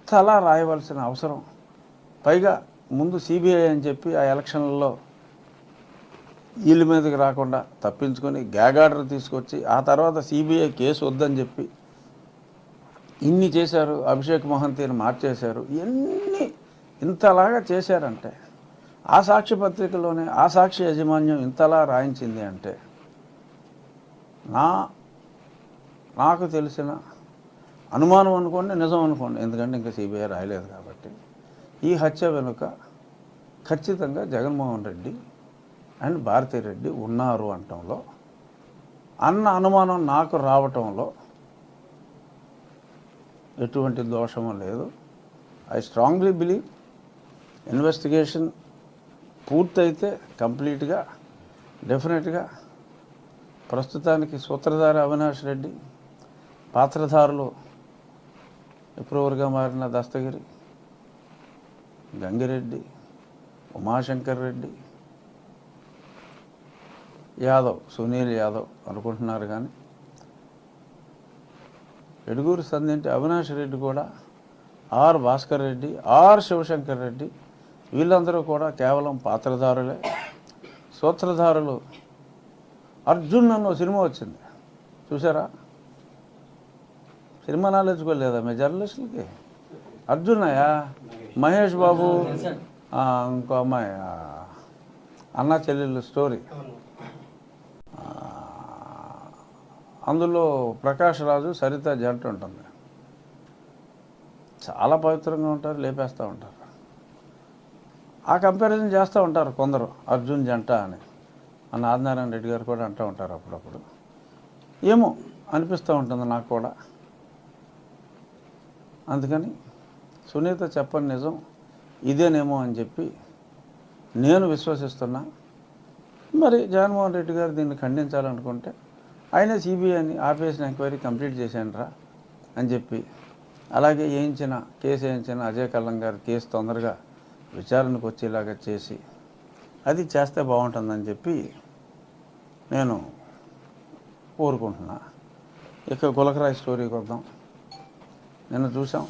ఇంతలా రాయవలసిన అవసరం, పైగా ముందు సిబిఐ అని చెప్పి ఆ ఎలక్షన్లలో వీళ్ళ మీదకి రాకుండా తప్పించుకొని గ్యాగ్ ఆర్డర్ తీసుకొచ్చి ఆ తర్వాత సిబిఐ కేసు వద్దని చెప్పి ఇన్ని చేశారు. అభిషేక్ మోహంతీని మార్చేశారు. ఇవన్నీ ఇంతలాగా చేశారంటే ఆ సాక్షి పత్రికలోనే ఆ సాక్షి యాజమాన్యం ఇంతలా రాయించింది అంటే నాకు తెలిసిన అనుమానం అనుకోండి, నిజం అనుకోండి, ఎందుకంటే ఇంకా సిబిఐ రాయలేదు కాబట్టి, ఈ హత్య వెనుక ఖచ్చితంగా జగన్మోహన్ రెడ్డి అండ్ భారతిరెడ్డి ఉన్నారు అనటంలో, అన్న అనుమానం నాకు రావటంలో ఎటువంటి దోషము లేదు. ఐ స్ట్రాంగ్లీ బిలీవ్ ఇన్వెస్టిగేషన్ పూర్తయితే కంప్లీట్గా డెఫినెట్గా ప్రస్తుతానికి సూత్రధారి అవినాష్ రెడ్డి, పాత్రధారులు విప్రూవర్గా మారిన దస్తగిరి, గంగిరెడ్డి, ఉమాశంకర్ రెడ్డి, యాదవ్, సునీల్ యాదవ్ అనుకుంటున్నారు. కానీ ఎడుగూరు సంధింటి అవినాష్ రెడ్డి కూడా, ఆర్ భాస్కర్ రెడ్డి, ఆర్ శివశంకర్ రెడ్డి, వీళ్ళందరూ కూడా కేవలం పాత్రధారులే. సూత్రధారులు అర్జున్ అన్న సినిమా వచ్చింది, చూసారా? సినిమా నాలెడ్జ్ కూడా లేదా మీ జర్నలిస్టులకి? అర్జున్నయ్యా, మహేష్ బాబు, ఇంకో అమ్మాయి, అన్న చెల్లెళ్ళు స్టోరీ. అందులో ప్రకాష్ రాజు సరిత జంట ఉంటుంది. చాలా పవిత్రంగా ఉంటారు, లేపేస్తూ ఉంటారు. ఆ కంపారిజన్ చేస్తూ ఉంటారు కొందరు, అర్జున్ జంట అని. మన ఆదినారాయణ రెడ్డి గారు కూడా అంటూ ఉంటారు అప్పుడప్పుడు. ఏమో అనిపిస్తూ ఉంటుంది నాకు కూడా. అందుకని సునీత చెప్పని నిజం ఇదేనేమో అని చెప్పి నేను విశ్వసిస్తున్నా. మరి జగన్మోహన్ రెడ్డి గారు దీన్ని ఖండించాలనుకుంటే ఆయన సిబిఐని ఆపేసిన ఎంక్వైరీ కంప్లీట్ చేశానరా అని చెప్పి, అలాగే కేసు వేయించిన అజయ్ కల్లం గారి కేసు తొందరగా విచారణకు వచ్చేలాగా చేసి అది చేస్తే బాగుంటుందని చెప్పి నేను కోరుకుంటున్నా. ఇక గులకరాయి స్టోరీకి వద్దాం. నిన్న చూసాం.